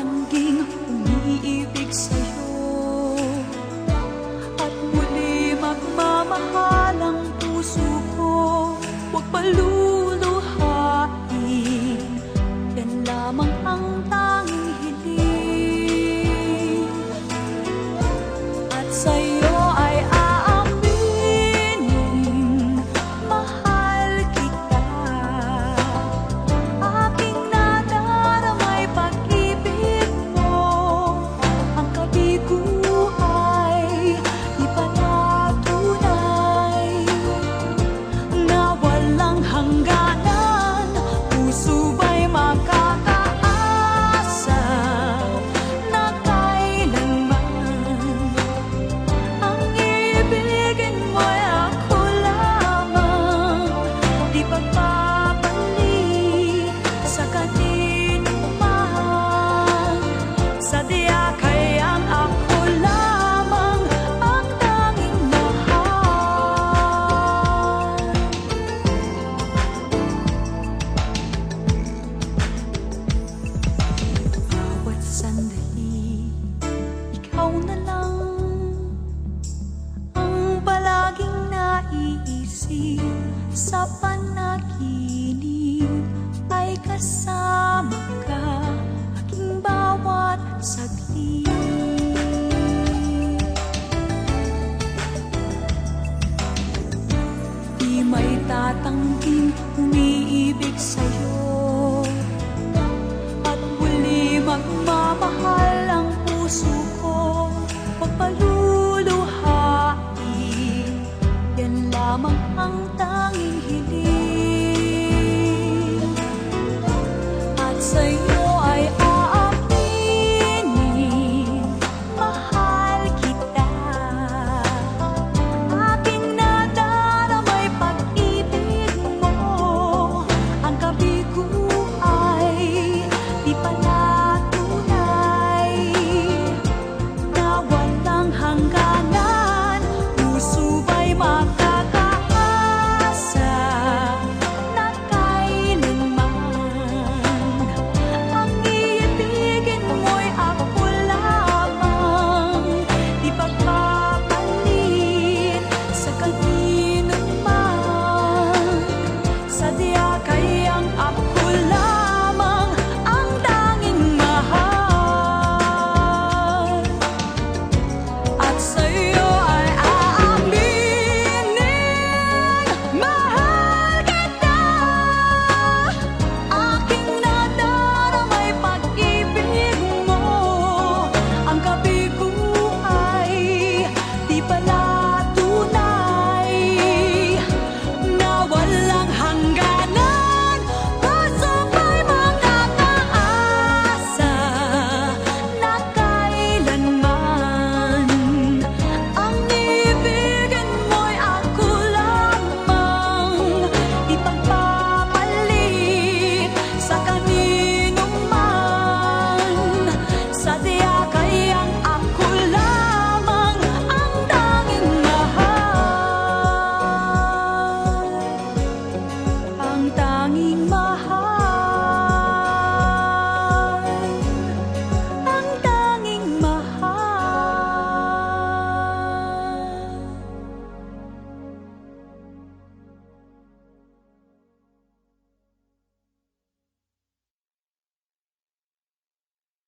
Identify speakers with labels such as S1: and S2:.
S1: tatangging umiibig sa'yo, at muli magmamahal ang puso ko. Huwag paluluhain, yan lamang ang tanging hiling. At sa'yo ay aaminin, mahal kita. Aking nadaramay pag-ibig mo, ang kabiguan ipanatunay na walang hangganan. Puso ba'y makakaasa na kailanman ang ibigin mo'y ako lamang, di pagpapali sa kanino man. Sadya kayang ako lamang ang tanging mahal. Bawat sandali, ikaw na lang ang palaging naiisip. Sa panaginip ay kasama ka, aking bawat saglit. Di may tatangging umiibig sa'yo, at muli magmamahal ang puso ko. Huwag paluluhain, yan lamang ang